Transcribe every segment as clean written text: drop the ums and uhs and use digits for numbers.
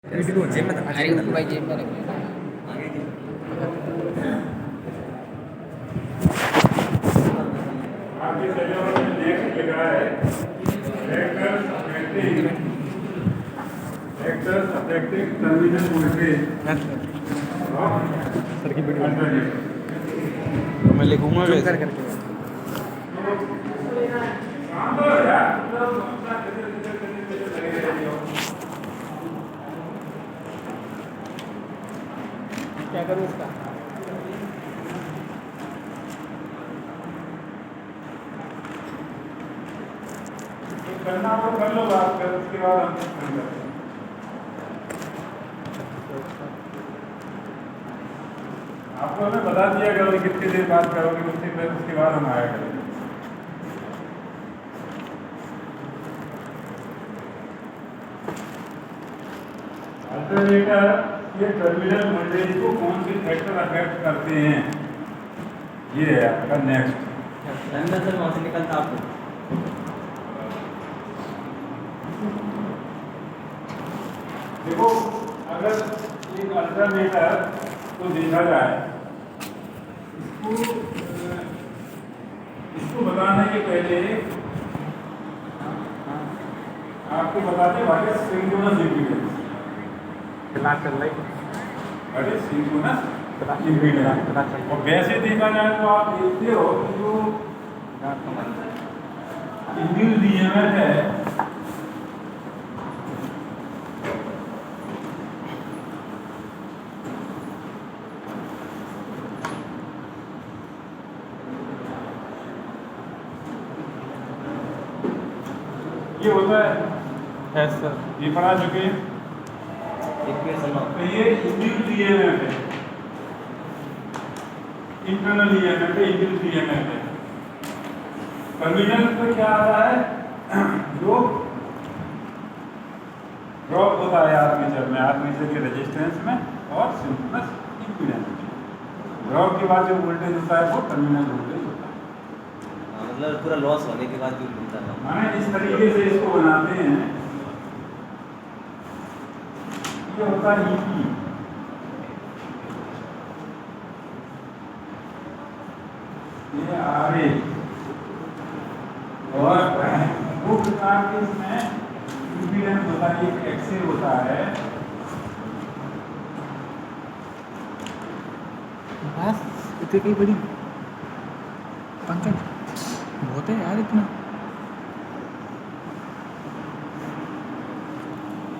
जेब में था। अरे उसको भाई जेब में रखना। आपके सिलेबस में नेक्स्ट लिखा है vectors affecting terminal voltage sir की वीडियो तो मैं लिखूंगा जूम कैसे? करके क्या करूँ इसका? करना हो तो कर लो बात कर, उसके बाद हम करते हैं। आपको हमें बता दिया करोगे कितनी देर बात करोगे, उसके बाद हम आया करेंगे। अल्टरनेटर ये टर्मिनल वोल्टेज को कौन से फैक्टर अफेक्ट करते हैं, ये है आपका नेक्स्ट। सर वहाँ से निकलता आपको देखो, अगर एक अल्टरनेटर को देखा जाए, इसको बताने के पहले आपको बताते what is synchronous impedance. Class चल रही व्हाट इज सिंक्रोनस इम्पीडेंस। और वैसे देखा जाए तो आप देखते हो कि जो इंड्यूस्ड ईएमएफ है, ये होता है, सर ये पढ़ा चुके हैं। तो ये इंड्यूस्ड ईएमएफ है, इंटरनल ईएमएफ है, इंड्यूस्ड ईएमएफ है। टर्मिनल पे क्या आ रहा है, जो ड्रॉप होता है आर्मेचर में, आर्मेचर के रेजिस्टेंस में और सिंक्रोनस इम्पीडेंस में। ड्रॉप के बाद जो वोल्टेज होता है वो टर्मिनल वोल्टेज होता है। मतलब पूरा लॉस होने के बाद जो मिलता है। माने इस तरीके से इसको बनाते हैं। ये होता है ईपी, ये आरए, और दो प्रकार के इसमें इम्पीडेंस होता है। एक एक्सेल होता है, बस इतनी कई बड़ी पंकज बहुत है यार इतना।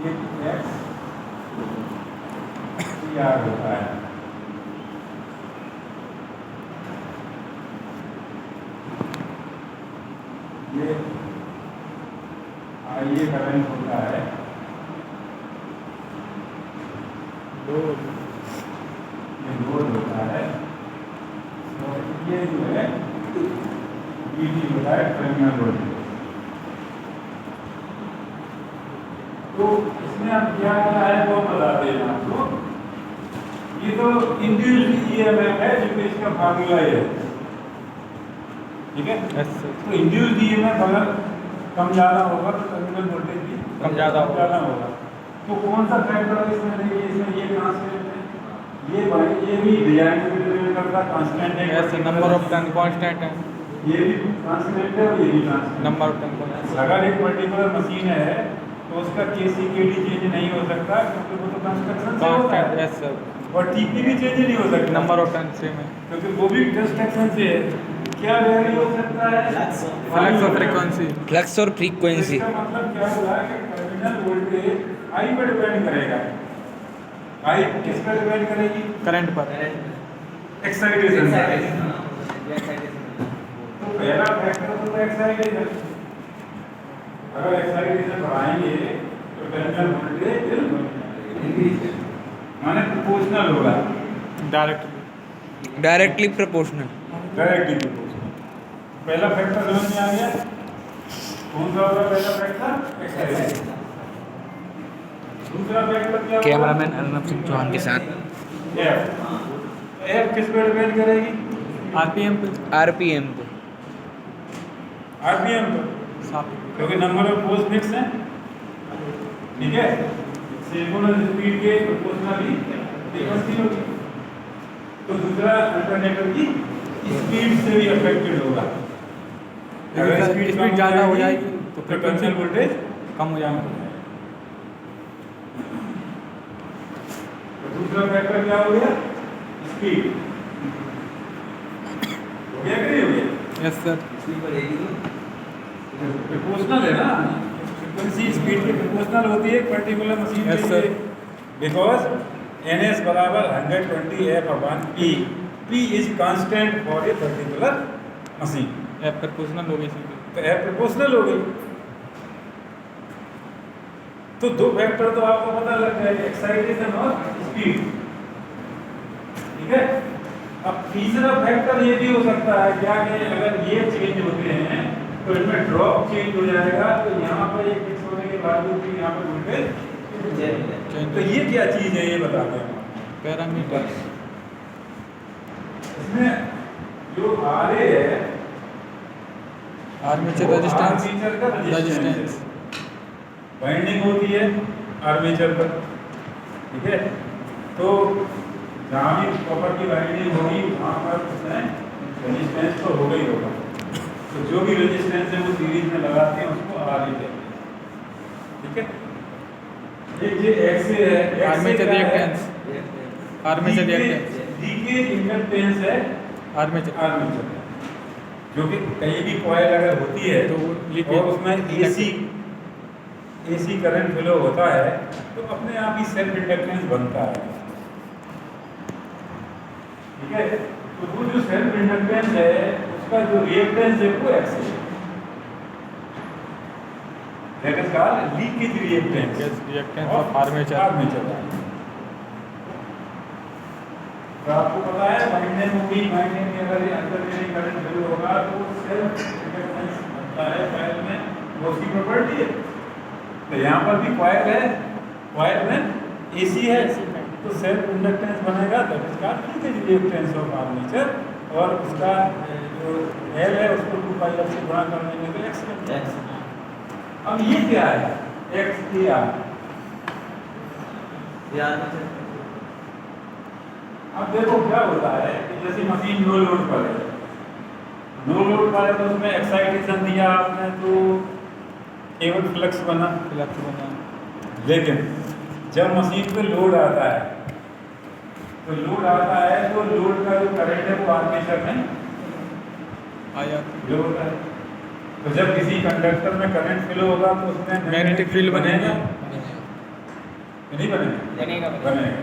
एक एक्स आर होता है। ये आईए करंट होता है, ये लोड होता है, और ये जो है बीटी होता है, टर्मिनल वोल्टेज। तो इसमें अब क्या है वो बताते हैं आपको। ये तो इंड्यूस्ड ईएमएफ है, जो इसका फार्मूला है, ठीक है। तो इंड्यूस्ड ईएमएफ अगर कम ज़्यादा होगा तो टर्मिनल वोल्टेज भी कम ज़्यादा होगा। तो कौन सा फैक्टर इसमें देखिए, इसमें ये कांस्टेंट है, ये भी डिजाइन में डिपेंड करता, कांस्टेंट है। ऐसे नंबर ऑफ टर्न कांस्टेंट है, ये भी कांस्टेंट है और ये भी कांस्टेंट। नंबर ऑफ टर्न अगर एक पर्टिकुलर मशीन है तो उसका केसी केडी चेंज नहीं हो सकता, क्योंकि वो तो कंस्ट्रक्शन से होता है। Yes sir. और टीपी भी चेंज नहीं हो सकता, नंबर ऑफ टर्न सेम है, क्योंकि वो भी कंस्ट्रक्शन से है। क्या वेरी हो सकता है, फ्लक्स और फ्रीक्वेंसी। फ्लक्स और फ्रीक्वेंसी। इसका मतलब क्या हुआ कि टर्मिनल वोल्टेज आई पर डिपेंड करेगा। आई किस पर डिपेंड करेगी, करंट पर। एक्साइटेशन पर। तो पहला फैक्टर तो एक्साइटेशन, अगर एक्साइटेशन बढ़ाएंगे तो टर्मिनल वोल्टेज इंक्रीज, माने प्रोपोर्शनल होगा, डायरेक्टली प्रोपोर्शनल। Directly proportional. पहला फैक्टर समझ में आ गया, कौन सा होगा पहला फैक्टर, एक्साइटेशन। दूसरा फैक्टर क्या होगा, कैमरामैन अर्नब सिंह चौहान के साथ। एफ। एफ किस पे डिपेंड करेगी, आरपीएम पे। आरपीएम पे। आरपीएम पर, क्योंकि नंबर ऑफ पोल्स फिक्स है, ठीक है। सिंक्रोनस स्पीड के प्रोपोर्शनली फ्रीक्वेंसी होगी। तो दूसरा अल्टरनेटर की स्पीड से भी अफेक्टेड होगा। अगर स्पीड ज़्यादा हो जाएगी तो टर्मिनल वोल्टेज कम हो जाएगा। तो दूसरा फैक्टर क्या हो गया? स्पीड। हो गया कि नहीं हो गया? Yes sir. स्पीड बढ़ेगी प्रोपोर्शनल है ना, फ्रीक्वेंसी स्पीड के प्रोपोर्शनल होती है पर्टिकुलर मशीन Yes, के sir. लिए। बिकॉज ns बराबर 120 f upon p। p is constant for a particular machine. F proportional हो गई सीधे। तो f प्रोपोर्शनल हो गई। तो दो फैक्टर तो आपको पता लग जाएगा, एक्साइटेशन और स्पीड। ठीक है। अब तीसरा फैक्टर ये भी हो सकता है क्या कि अगर ये चेंज होते हैं तो इनमें ड्रॉप चेंज हो जाएगा, तो यहाँ पर एक फिक्स होने के बावजूद भी यहाँ पर वोल्टेज। तो ये क्या चीज है ये बताते हैं। पैरामीटर। इसमें जो RA है आर्मेचर वो रेजिस्टेंस। आर्मेचर का रेजिस्टेंस। बाइंडिंग होती है आर्मेचर पर। ठीक है। तो जहाँ भी कॉपर की बाइंडिंग होगी वहाँ पर उसमें रेजिस्टेंस तो होगा ही होगा। तो जो भी रेजिस्टेंस है वो सीरीज में लगाते हैं उसको RA कहते हैं। ठीक है। एक ये XA है, armature reactance. Armature reactance. Leakage inductance है आर्मेचर। आर्मेचर, जो कि कहीं भी कॉइल अगर होती है तो वो और लीकेज उसमें AC करंट फ्लो होता है तो अपने आप ही सेल्फ इंडक्टेंस बनता है। ठीक है। तो वो जो सेल्फ इंडक्टेंस है उसका जो रिएक्टेंस है वो XA है। That is called leakage reactance. Reactance of armature. Armature. तो आपको पता है बाइंडिंग होगी, बाइंडिंग में अगर अल्टरनेटिंग करंट फ्लो होगा तो सेल्फ इंडक्टेंस बनता है कॉइल में, वो उसकी प्रॉपर्टी है। तो यहाँ पर भी कॉइल है, कॉइल में AC है तो सेल्फ इंडक्टेंस बनेगा, that is called leakage reactance of armature. और उसका जो L है उसको 2 पाई से गुणा कर देंगे तो X बन जाएगा। अब ये क्या है? XAR। अब देखो क्या होता है कि जैसे मशीन नो लोड पर है, नो लोड पर है तो उसमें एक्साइटेशन दिया आपने तो केवल फ्लक्स बना। फ्लक्स बना। लेकिन जब मशीन पे लोड आता है तो लोड आता है तो लोड का जो करंट है वो आर्मेचर में आया। फ्लो होता है। तो जब किसी कंडक्टर में करंट फ्लो होगा तो उसमें मैग्नेटिक फील्ड बनेगा। नहीं बनेगा? बनेगा।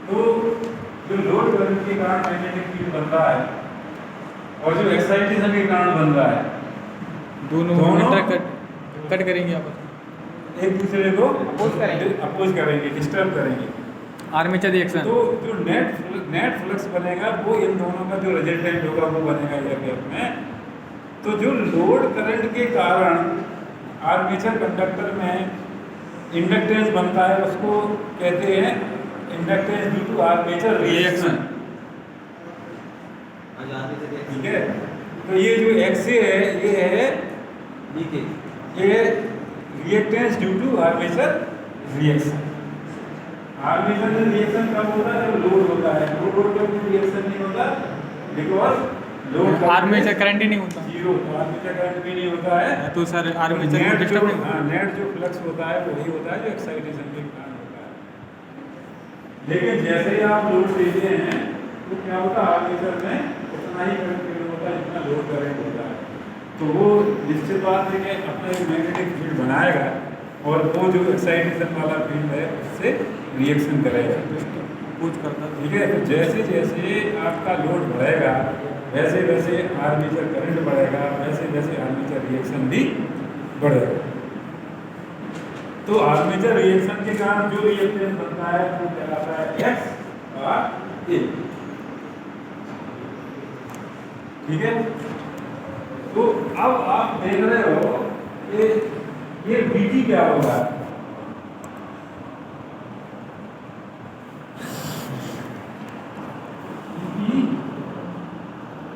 तो जो लोड करंट के कारण मैग्नेटिक फील्ड बनता है और जो एक्साइटेशन के कारण बन रहा है, दोनों कट करेंगे आपस में, एक दूसरे को अपोज करेंगे, डिस्टर्ब करेंगे। Armature reaction. तो जो नेट फ्लक्स बनेगा वो इन दोनों का जो रिजल्टेंट होगा वो बनेगा एयर गैप में। तो जो लोड करंट के कारण आर्मेचर कंडक्टर में इंडक्टेंस बनता है उसको कहते हैं inductance due to armature reaction. ठीक है। तो ये जो XA है ये है ये reactance due to armature reaction. Armature में रिएक्शन कब होता है? जब लोड होता है। लोड पे कोई रिएक्शन नहीं होता बिकॉज लोड आर्मेचर करंट ही नहीं होता। जीरो, तो आर्मेचर करंट भी नहीं होता है। तो सर आर्मेचर को डिस्टर्ब नहीं होता। नेट जो फ्लक्स होता है वही होता है जो एक्साइटेशन के कारण होता है। लेकिन जैसे ही आप लोड देते हैं तो क्या होता है? आर्मेचर में उतना ही करंट फ्लो होता है जितना लोड करंट होता है। तो वो निश्चित बात है कि अपना एक मैग्नेटिक फील्ड बनाएगा और वो जो एक्साइटेशन वाला फील्ड है उससे रिएक्शन करेगा, कुछ करता है। ठीक है। तो जैसे जैसे आपका लोड बढ़ेगा वैसे वैसे आर्मेचर करंट बढ़ेगा, वैसे वैसे आर्मेचर रिएक्शन भी बढ़ेगा। तो आर्मेचर रिएक्शन के कारण जो रिएक्टेंस बनता है वो कहलाता है XA। ठीक है। तो अब आप देख रहे हो कि ये BT क्या होगा?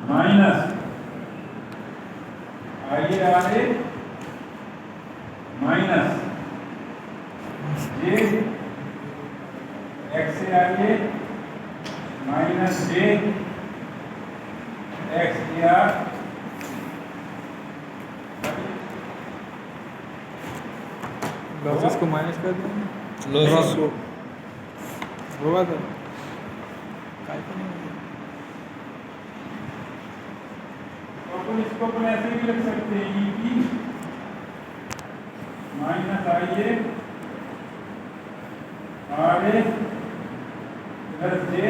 माइनस IARA माइनस J आइए minus J x A R losses को माइनस कर देंगे लॉसेस को होगा तो काय को नहीं होगा। तो अपन इसको अपन ऐसे भी लिख सकते हैं E P minus I A R A plus J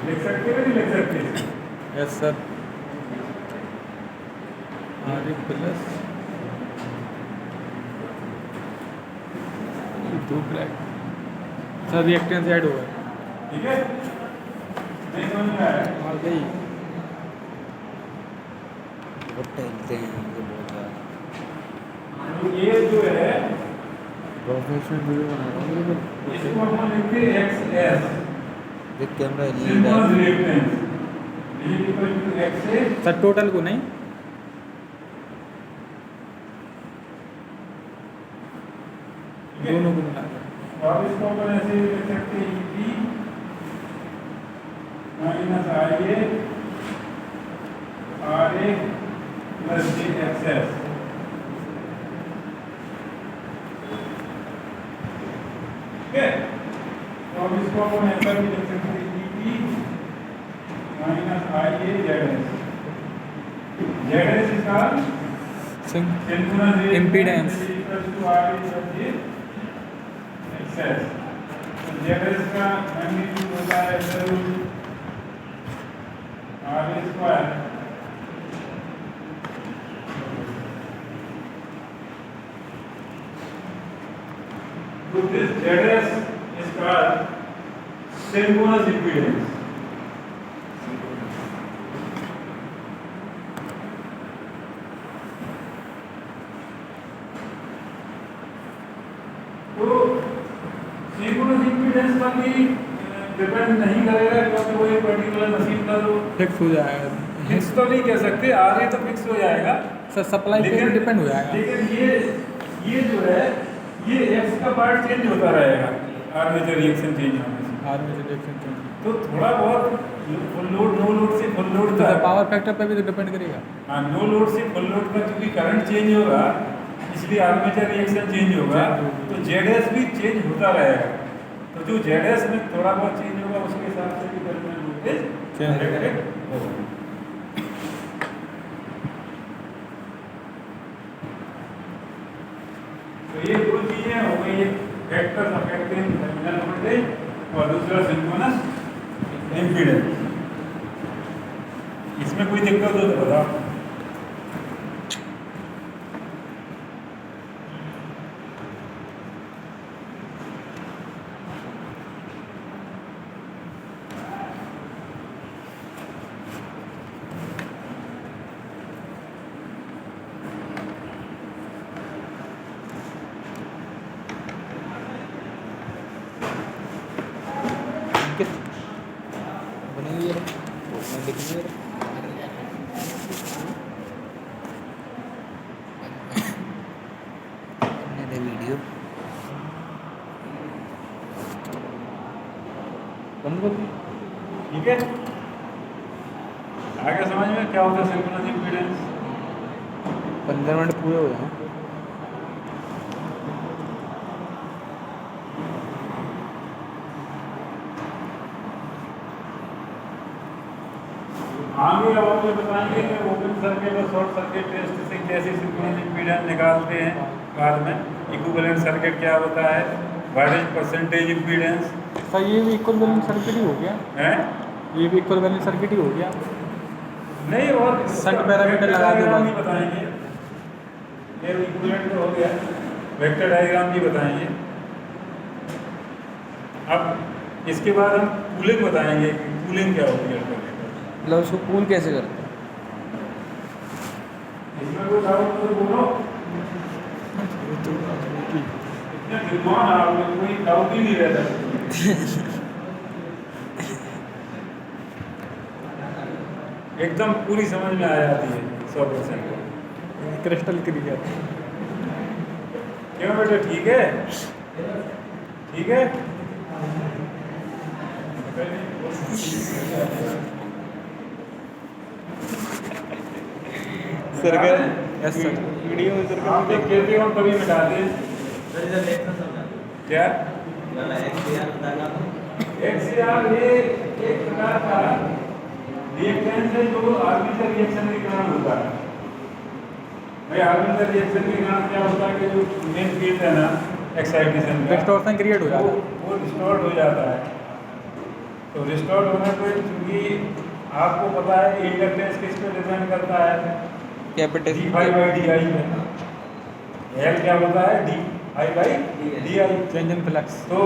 लिख सकते हैं नहीं लिख सकते? Yes sir R A plus दो ब्लैक सर रिएक्टेंस ऐड हुआ है ठीक है नहीं समझ में आया आ गई बहुत टहलते हैं ये बहुत ज़्यादा तो ये जो है प्रोफेशनल वीडियो बना रहा हूँ बिल्कुल इसको हम लिखते हैं एक्स एस देख कैमरा लीड सिंक्रोनस है reactance is equal to X A सर टोटल को नहीं दोनों को मिला कर और इसको अपन ऐसे लिख सकते हैं E P minus I A R A plus J x S ठीक है तो अब इसको अपन ऐसा भी लिख सकते हैं E P minus I A Z S इसका synchronous Impedance. Equal to R A plus J X Z का मैग्नीट्यूड होता है रूट आर स्क्वायर तो this Z is called synchronous impedance तो सिंक्रोनस इम्पीडेंस पर भी डिपेंड नहीं करेगा क्योंकि वो एक पर्टिकुलर मशीन का जो फिक्स हो जाएगा फिक्स तो नहीं कह सकते आगे तो फिक्स हो जाएगा सर सप्लाई पे डिपेंड हो जाएगा लेकिन ये जो है ये एक्स का पार्ट चेंज होता रहेगा आर्मेचर रिएक्शन चेंज होने से आर्मेचर रिएक्शन चेंज तो थोड़ा बहुत फुल लोड नो लोड से फुल लोड तो का पावर फैक्टर पे भी तो डिपेंड करेगा हाँ नो लोड से फुल लोड का क्योंकि करंट चेंज होगा इसलिए आर्मेचर रिएक्शन चेंज होगा तो जेडएस भी चेंज होता रहेगा तो जो जेडएस में थोड़ा बहुत चेंज होगा उसके हिसाब से भी टर्मिनल वोल्टेज Change करेक्ट होगा तो ये दो चीजें हो गई एक फैक्टर्स अफेक्टिंग टर्मिनल वोल्टेज और दूसरा सिंक्रोनस इम्पीडेंस इसमें कोई दिक्कत हो तो बताओ बनेगी ये मैं लिखूंगी वीडियो बंद कर दी ठीक है आगे समझ में क्या होता है सिंक्रोनस इम्पीडेंस 15 मिनट पूरे हो जाए आगे अब हम ये बताएंगे कि ओपन सर्किट और शॉर्ट सर्किट टेस्ट से कैसे सिंक्रोनस इम्पीडेंस निकालते हैं बाद में इक्विवेलेंट सर्किट क्या होता है what is percentage impedance sir ये भी इक्वल बैलेंस सर्किट ही हो गया है ये भी इक्वल बैलेंस सर्किट ही हो गया नहीं और शंट पैरामीटर लगा के बाद नहीं बताएंगे ये इक्विवेलेंट तो हो गया वेक्टर डायग्राम भी बताएंगे अब इसके बाद हम कूलिंग बताएंगे कूलिंग क्या होती है मतलब उसको कूल कैसे करते हैं इसमें कोई डाउट तो बोलो इतने विद्वान आप लोग, कोई डाउट ही नहीं रहता। एकदम पूरी समझ में आ जाती है 100%। Crystal clear. क्यों बेटा, ठीक है? ठीक है? सर का यस सर वीडियो में सर का आप देख के हम कभी मिटा दे क्या XCR ये एक प्रकार का रिएक्टेंस है जो आर्मेचर रिएक्शन के कारण होता है। भाई आर्मेचर रिएक्शन के कारण क्या होता है कि जो मेन फील्ड है ना एक्साइटेशन का, डिस्टॉर्शन क्रिएट हो जाता है। वो डिस्टॉर्ट हो जाता है। तो डिस्टॉर्ट होने पर चूंकि आपको पता है कि इंडक्टेंस किस पे डिपेंड करता है, कैपिटल d∅/di में। L क्या होता है, d∅/di। Change in flux. तो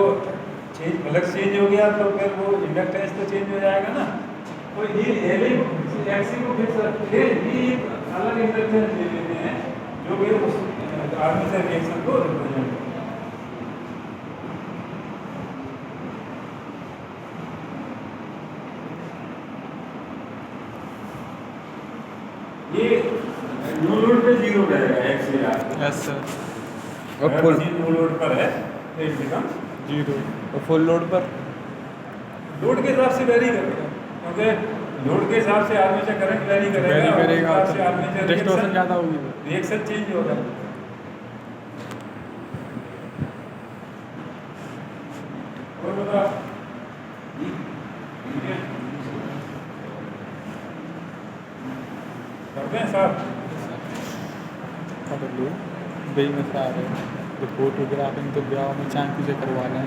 चेंज फ्लक्स चेंज हो गया तो फिर वो इंडक्टेंस तो चेंज हो जाएगा ना। तो ये एक्सी को फिर भी अलग इंडक्टेंस ले लेते हैं जो कि उस आर्मेचर रिएक्शन को रिप्रेजेंट करता है। ये नो लोड पे 0 रहेगा XCR। Yes sir. अगर और फुल मशीन नो लोड पर है तो इट बिकम्स 0 और फुल लोड पर लोड के हिसाब से वेरी करेगा, क्योंकि लोड के हिसाब से आर्मेचर करंट वेरी करेगा वेरी और उस करेगा हिसाब से आर्मेचर डिस्टॉर्शन ज़्यादा होगी। रिएक्शन चेंज होगा। और बता करते हैं साहब। पकड़ लो बेई में सारे जो फोटोग्राफिंग तो ब्याह में चांकी से करवा लें।